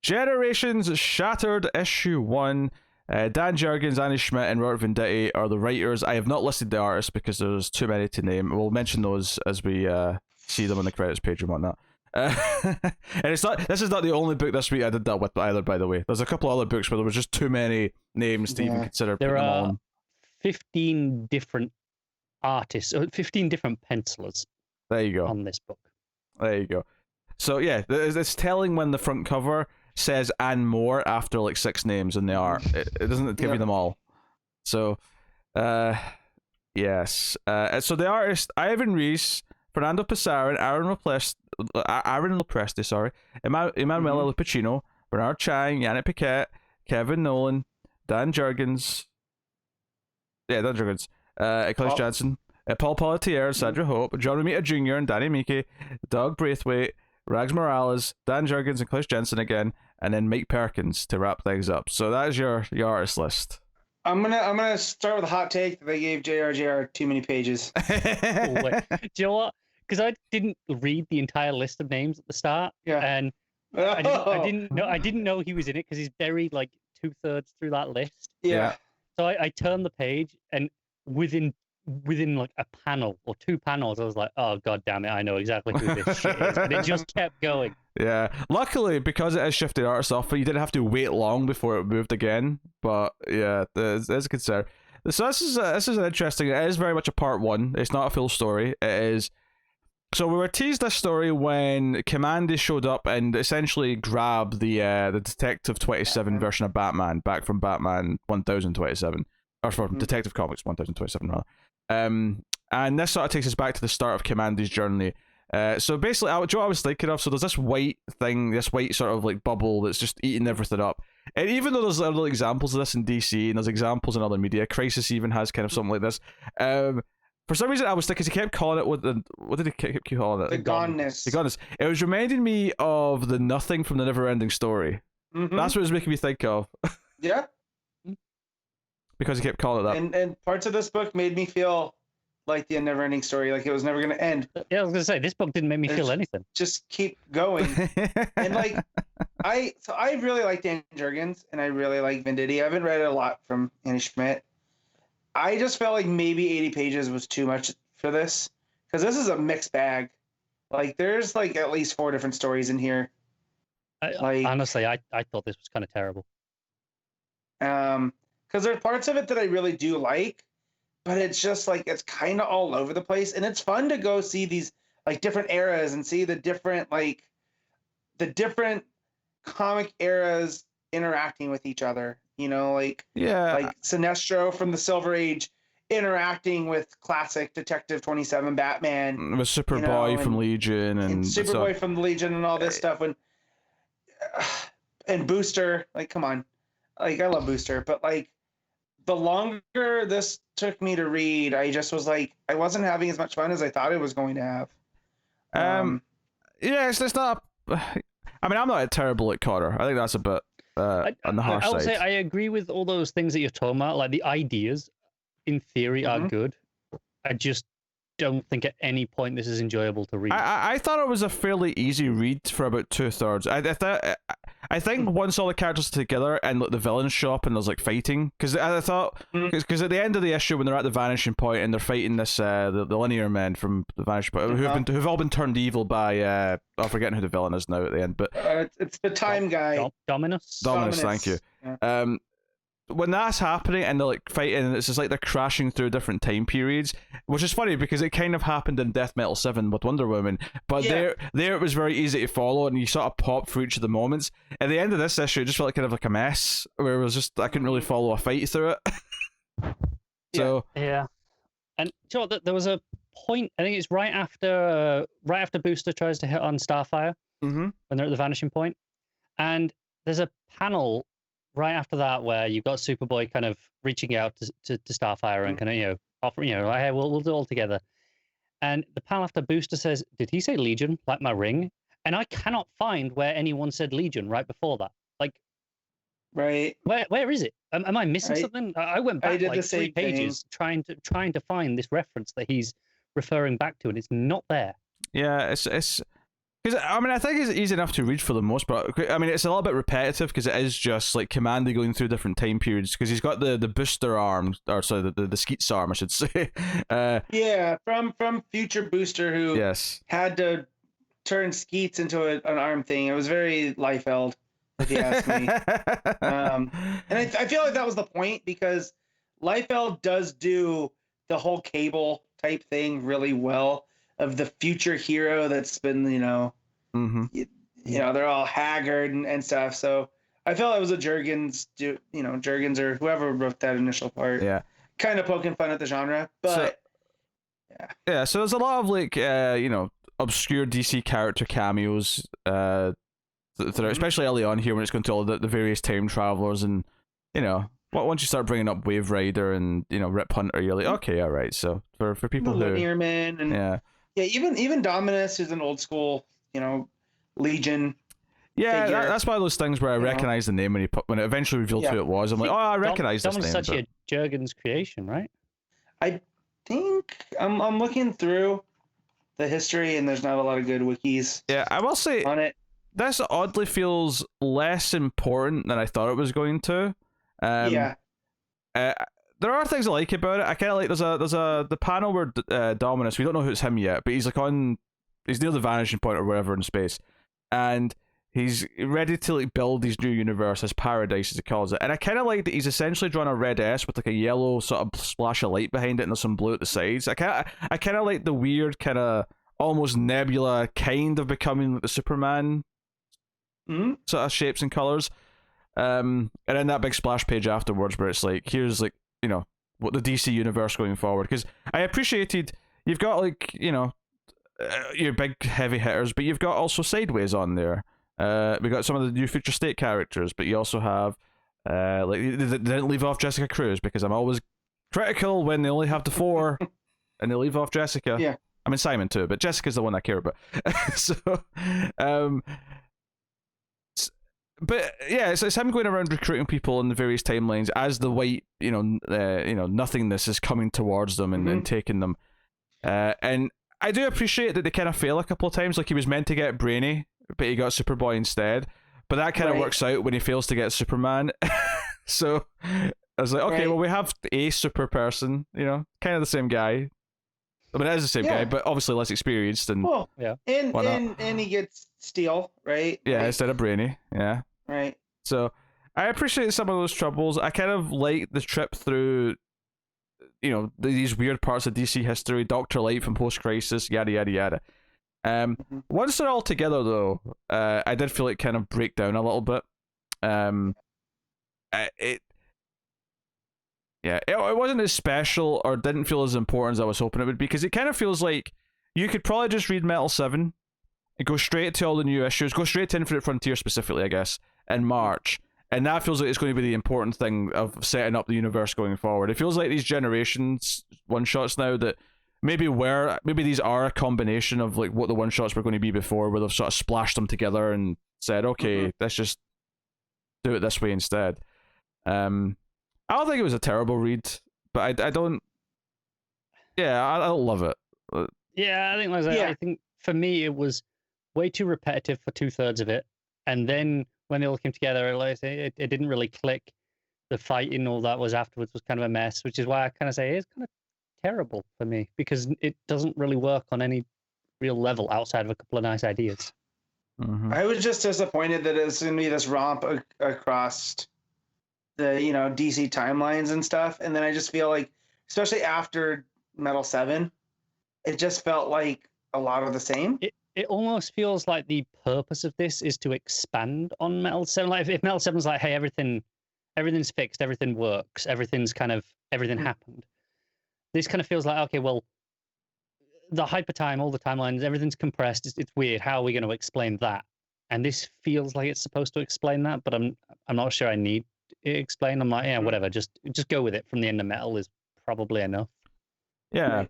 Generations Shattered issue 1. Dan Jurgens, Annie Schmidt, and Robert Venditti are the writers. I have not listed the artists because there's too many to name. We'll mention those as we see them on the credits page and whatnot. And this is not the only book this week I did that with either, by the way. There's a couple other books where there was just too many names to even consider putting them all in. 15 different artists, or 15 different pencilers. There you go. On this book. There you go. So yeah, it's telling when the front cover says "and more" after like 6 names in the art. It doesn't give you them all. So, yes. So the artist Ivan Reis, Fernando Pesaro, Aaron Lopresti, sorry, Emanuele Lupacchino, Bernard Chang, Yannick Paquette, Kevin Nolan, Dan Jurgens. Yeah, Dan Jurgens. Cliff Jansen, Paul Pelletier, Sandra Hope, John Romita Jr. and Danny Miki, Doug Braithwaite, Rags Morales, Dan Jurgens and Cliff Jansen again, and then Mike Perkins to wrap things up. So that is your artist list. I'm gonna start with a hot take that they gave JRJR too many pages. Do you know what? Because I didn't read the entire list of names at the start, and I didn't know he was in it because he's buried like 2/3 through that list. Yeah. So I turned the page, and within like a panel or 2 panels, I was like, oh god damn it, I know exactly who this shit is. But it just kept going. Yeah. Luckily, because it is shifted art stuff, you didn't have to wait long before it moved again. But yeah, there's a concern. So this is an interesting. It is very much a part 1. It's not a full story. It is. So we were teased this story when Kamandi showed up and essentially grabbed the Detective 27 version of Batman back from Batman 1027, or from Detective Comics 1027 rather. And this sort of takes us back to the start of Kamandi's journey. So basically, what I was thinking of, so there's this white thing, this white sort of like bubble that's just eating everything up. And even though there's other examples of this in DC and there's examples in other media, Crisis even has kind of something like this. For some reason, I was thinking, he kept calling it, what did he keep calling it? The goneness. The goneness. It was reminding me of the Nothing from the Never-Ending Story. Mm-hmm. That's what it was making me think of. Yeah. Because he kept calling it that. And parts of this book made me feel like the Never-Ending Story, like it was never going to end. Yeah, I was going to say, this book didn't make me feel anything. Just keep going. And like, I really like Dan Jurgens, and I really like Venditti. I haven't read a lot from Annie Schmidt. I just felt like maybe 80 pages was too much for this, because this is a mixed bag. Like, there's like at least 4 different stories in here. Honestly, I thought this was kind of terrible. Because there's parts of it that I really do like, but it's just like it's kind of all over the place, and it's fun to go see these like different eras and see the different comic eras interacting with each other. You know, like Sinestro from the Silver Age interacting with classic Detective 27 Batman, with Superboy from Legion and Superboy from Legion and all this stuff, and Booster. Like, come on, like I love Booster, but like the longer this took me to read, I just was like, I wasn't having as much fun as I thought I was going to have. Yeah, it's not. I mean, I'm not terrible at Cotter. I think that's a bit on the harsh side. I would say I agree with all those things that you're talking about. Like, the ideas, in theory, are good. I just don't think at any point this is enjoyable to read. I thought it was a fairly easy read for about 2/3. I think once all the characters are together and like, the villains show up and there's like fighting, because I thought because at the end of the issue when they're at the vanishing point and they're fighting this the linear men from the vanishing point who've all been turned evil by I'm forgetting who the villain is now at the end, but it's the time guy. Dominus, thank you. Yeah. When that's happening and they're like fighting, and it's just like they're crashing through different time periods, which is funny because it kind of happened in Death Metal 7 with Wonder Woman, but there it was very easy to follow and you sort of pop through each of the moments. At the end of this issue, it just felt like kind of like a mess where it was just I couldn't really follow a fight through it. So yeah, and you know, there was a point, I think it's right after Booster tries to hit on Starfire when they're at the vanishing point, and there's a panel right after that where you've got Superboy kind of reaching out to Starfire and kind of offering like, hey, we'll do it all together. And the panel after Booster says, "Did he say Legion like my ring?" And I cannot find where anyone said Legion right before that. Like, right, where is it? Am I missing something? I went back like 3 pages trying to find this reference that he's referring back to, and it's not there. Yeah, it's Because I mean, I think it's easy enough to read for the most part. I mean, it's a little bit repetitive because it is just like Commander going through different time periods. Because he's got the booster arm, or sorry, the Skeets arm, I should say. Yeah, from Future Booster, who had to turn Skeets into an arm thing. It was very Liefeld, if you ask me. And I feel like that was the point, because Liefeld does do the whole Cable type thing really well, of the future hero that's been, you know, they're all haggard and stuff. So I felt it was a Jurgens or whoever wrote that initial part. Yeah. Kind of poking fun at the genre, but so there's a lot of like obscure DC character cameos especially early on here, when it's going to all the various time travelers, and once you start bringing up Wave Rider and Rip Hunter, you're like, okay, all right. So for people who Earman and even Dominus, who's an old school Legion. Yeah, that's one of those things where I recognize the name when it eventually revealed who it was. I'm like, oh, I recognize this name. Dominus such a Jurgens creation, right? I think I'm looking through the history, and there's not a lot of good wikis. Yeah, I will say on it. This oddly feels less important than I thought it was going to. There are things I like about it. I kind of like there's the panel where Dominus, we don't know who it's him yet, but he's he's near the vanishing point or wherever in space, and he's ready to like build these new universes, paradise as he calls it. And I kind of like that he's essentially drawn a red S with like a yellow sort of splash of light behind it, and there's some blue at the sides. I kind of like the weird kind of almost nebula kind of becoming like the Superman sort of shapes and colors. And then that big splash page afterwards where it's like, here's like, what the DC universe going forward. Because I appreciated, you've got like, your big heavy hitters, but you've got also Sideways on there. We got some of the new Future State characters, but you also have like they didn't leave off Jessica Cruz, because I'm always critical when they only have the 4 and they leave off Jessica. Yeah. I mean Simon too, but Jessica's the one I care about. So but yeah, it's him going around recruiting people in the various timelines as the white, nothingness is coming towards them and taking them. And I do appreciate that they kind of fail a couple of times. Like he was meant to get Brainy, but he got Superboy instead. But that kind of works out when he fails to get Superman. So I was like, okay, well, we have a super person, kind of the same guy. I mean, it is the same guy, but obviously less experienced. And and he gets Steel, right? Yeah, instead of Brainy. Yeah. Right. So I appreciate some of those troubles. I kind of like the trip through, these weird parts of DC history, Dr. Light from Post Crisis, yada yada yada. Once they're all together, though, I did feel it kind of break down a little bit. It wasn't as special or didn't feel as important as I was hoping it would be, because it kind of feels like you could probably just read Metal 7 and go straight to all the new issues, go straight to Infinite Frontier specifically, I guess, in March. And that feels like it's going to be the important thing of setting up the universe going forward. It feels like these Generations one-shots now that maybe these are a combination of like what the one-shots were going to be before, where they've sort of splashed them together and said, okay, let's just do it this way instead. I don't think it was a terrible read, but I don't love it. Yeah, I think I think for me it was way too repetitive for 2/3 of it, and then when they all came together, it didn't really click. The fighting, all that was afterwards, was kind of a mess, which is why I kind of say it's kind of terrible for me, because it doesn't really work on any real level outside of a couple of nice ideas. I was just disappointed that it's going to be this romp across the DC timelines and stuff, and then I just feel like, especially after Metal 7, it just felt like a lot of the same. It almost feels like the purpose of this is to expand on Metal 7. Like if Metal 7's like, hey, everything's fixed, everything works, everything happened. This kind of feels like, okay, well, the hyper time, all the timelines, everything's compressed. It's weird. How are we going to explain that? And this feels like it's supposed to explain that, but I'm not sure I need it explained. I'm like, yeah, whatever. Just go with it. From the end of Metal is probably enough. Yeah.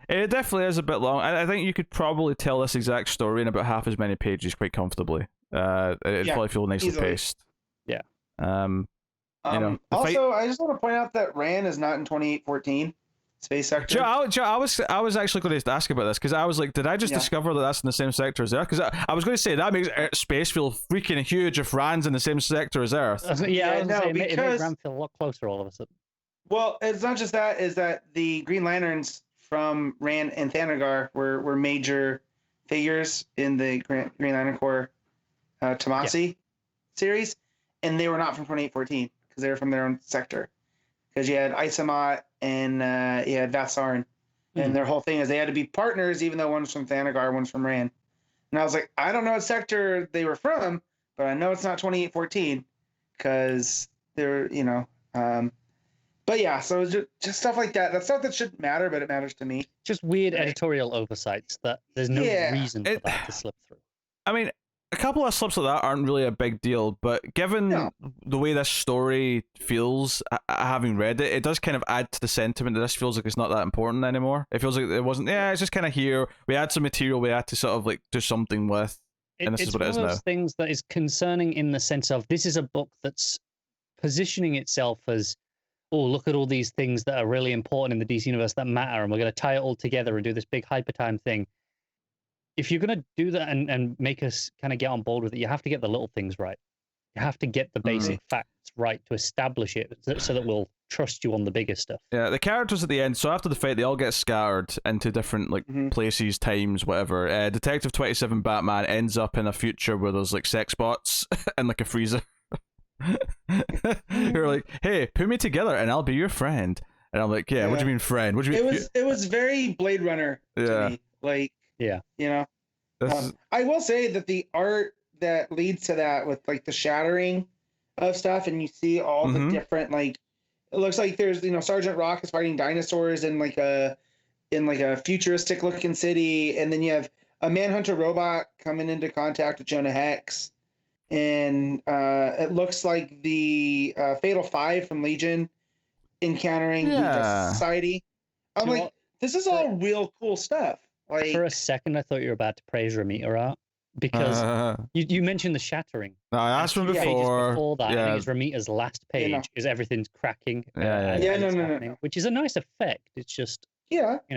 It definitely is a bit long. I think you could probably tell this exact story in about half as many pages quite comfortably. It'd probably feel nicely paced. Yeah. Also, I just want to point out that Ran is not in 2814. space sector. I was actually going to ask about this because I was like, did I just discover that that's in the same sector as Earth? Because I was going to say that makes space feel freaking huge if Rand's in the same sector as Earth. It made Rand feel a lot closer all of a sudden. Well, it's not just that. Is that the Green Lanterns from Rand and Thanagar were major figures in the Green Lantern Corps Tomasi series, and they were not from 2814 because they were from their own sector. Because you had Isamot and you had Vassarin, and their whole thing is they had to be partners, even though one's from Thanagar, one's from Rand. And I was like, I don't know what sector they were from, but I know it's not 2814 because they're, but yeah, so just stuff like that. That's stuff that shouldn't matter, but it matters to me. Just weird editorial oversights that there's no reason for that to slip through. I mean, a couple of slips like that aren't really a big deal, but given the way this story feels, having read it, it does kind of add to the sentiment that this feels like it's not that important anymore. It feels like it wasn't. Yeah, it's just kind of here. We had some material we had to sort of like do something with, and this is what it is now. It's one of those things that is concerning in the sense of this is a book that's positioning itself as, oh, look at all these things that are really important in the DC universe that matter, and we're going to tie it all together and do this big hyper time thing. If you're going to do that and make us kind of get on board with it, you have to get the little things right. You have to get the basic facts right to establish it so that we'll trust you on the bigger stuff. Yeah, the characters at the end, so after the fight, they all get scattered into different places, times, whatever. Detective 27 Batman ends up in a future where there's like sex bots and like a freezer. You're like, hey, put me together and I'll be your friend. And I'm like, yeah, what do you mean friend? What do you mean? It was very Blade Runner to me. Like, I will say that the art that leads to that with like the shattering of stuff, and you see all the different, like, it looks like there's, Sergeant Rock is fighting dinosaurs in a futuristic looking city, and then you have a Manhunter robot coming into contact with Jonah Hex. And it looks like the Fatal Five from Legion encountering the Justice Society. I'm like, this is all real cool stuff. Like, for a second, I thought you were about to praise Ramita art because you mentioned the shattering. No, I asked him before. Before that, I think it's Ramita's last page is everything's cracking. No. Which is a nice effect. It's just No,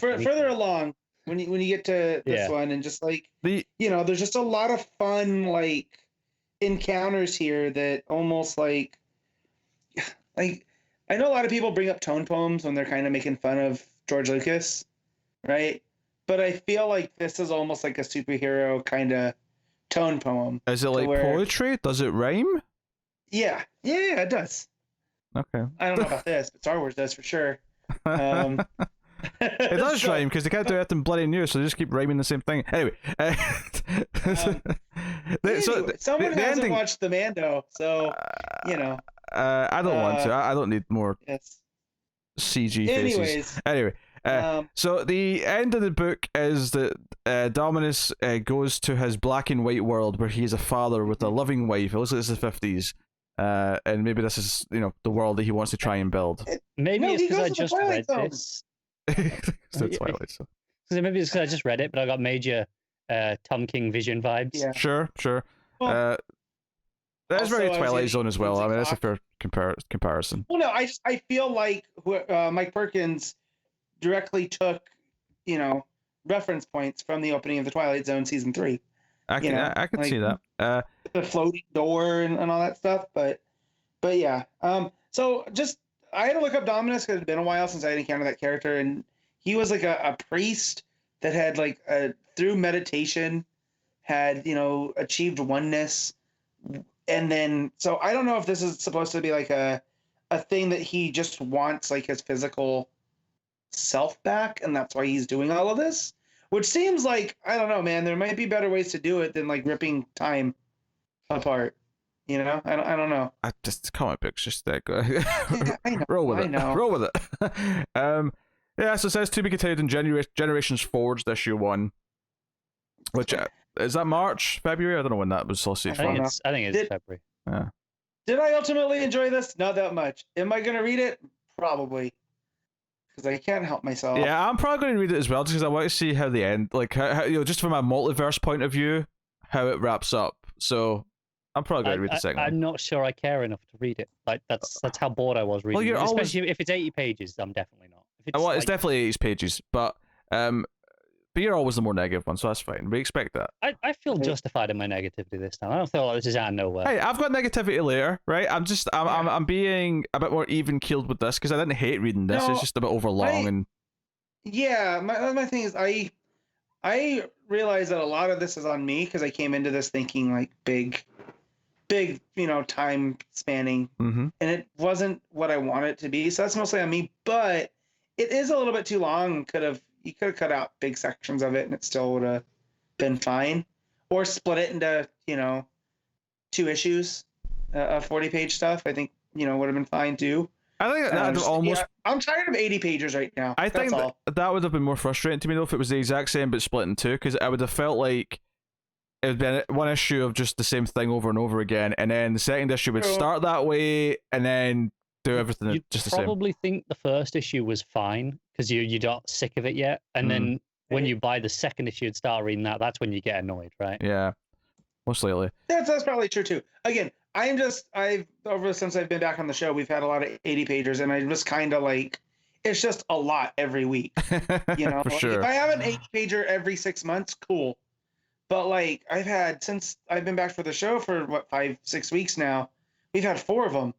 further along. When you get to this one, and just like there's just a lot of fun like encounters here that almost like I know a lot of people bring up tone poems when they're kind of making fun of George Lucas, right? But I feel like this is almost like a superhero kind of tone poem. Is it like poetry? Does it rhyme? Yeah, it does. Okay. I don't know about this, but Star Wars does for sure. It does rhyme because they can't do it in bloody news, so they just keep rhyming the same thing. Anyway, someone hasn't watched the Mando, so I don't want to. I don't need more CG faces. Anyway, so the end of the book is that Dominus goes to his black and white world where he is a father with a loving wife. It looks like this is the 50s. And maybe this is, the world that he wants to try and build. Maybe it's because I just read this. So Twilight. So maybe it's because I just read it, but I got major Tom King Vision vibes. Yeah. Sure. Well, that's very Twilight Zone as well. I mean, that's a fair comparison. Well, no, I feel like Mike Perkins directly took, reference points from the opening of the Twilight Zone season 3. I can see that. The floating door and all that stuff, but yeah. So just I had to look up Dominus because it had been a while since I had encountered that character, and he was like a priest that had like through meditation had achieved oneness, and then so I don't know if this is supposed to be like a thing that he just wants like his physical self back, and that's why he's doing all of this. Which seems like, I don't know, man, there might be better ways to do it than like ripping time apart. I don't know. Just comic books, just that good. I know, Roll with it. Roll with it. So it says to be continued in Generations Forged issue 1. Which is that March, February? I don't know when that was sausage. I think it's February. Yeah. Did I ultimately enjoy this? Not that much. Am I gonna read it? Probably. Because I can't help myself. Yeah, I'm probably going to read it as well, just because I want to see how the end, like, how, just from a multiverse point of view, how it wraps up. So I'm probably going to read the second one. I'm not sure I care enough to read it. Like, that's how bored I was reading it. Especially if it's 80 pages, I'm definitely not. it's well, it's definitely 80 pages, but you're always the more negative one, so that's fine. We expect that. I feel justified in my negativity this time. I don't feel like this is out of nowhere. Hey, I've got negativity later, right? I'm being a bit more even keeled with this because I didn't hate reading this. No, it's just a bit overlong and. Yeah, my thing is I realize that a lot of this is on me because I came into this thinking like big, time spanning, and it wasn't what I wanted it to be. So that's mostly on me. But it is a little bit too long. You could have cut out big sections of it, and it still would have been fine. Or split it into 2 issues of 40-page stuff. I think would have been fine too. I think that almost. Yeah, I'm tired of 80 pages right now. I think that would have been more frustrating to me though if it was the exact same but split in 2, because I would have felt like it would been one issue of just the same thing over and over again, and then the second issue would start that way and then do everything just the same. You probably think the first issue was fine because you're not sick of it yet, and then when you buy the second issue and start reading that, that's when you get annoyed, right? Yeah, most lately. That's probably true too. Again, since I've been back on the show, we've had a lot of 80 pagers, and I'm just kind of like, it's just a lot every week. For sure. If I have an 80 pager every 6 months, cool. But like since I've been back for the show for 5-6 weeks now, we've had 4 of them.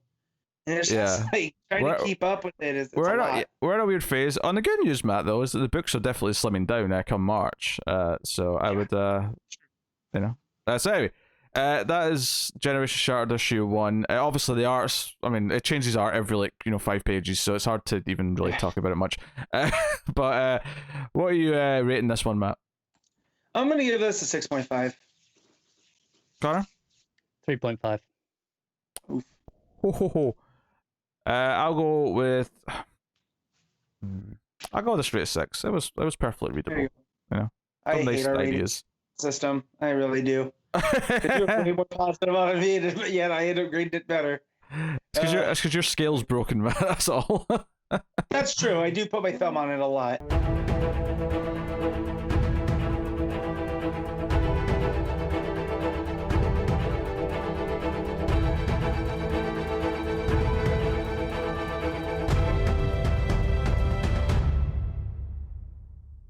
And it's just like trying to keep up with it. We're in a weird phase. On the good news, Matt, though, is that the books are definitely slimming down come March. So I would, so anyway, that is Generation Shattered issue 1. Obviously, the art's, it changes art every 5 pages, so it's hard to even really talk about it much. But what are you rating this one, Matt? I'm gonna give this a 6.5. Connor? 3.5. Oof. Ho ho ho. I'll go with a straight 6. It was perfectly readable. I hate nice our ideas. System. I really do. You're way more positive on it, but yet I had graded it better. It's because your scale's broken, man. That's all. That's true. I do put my thumb on it a lot.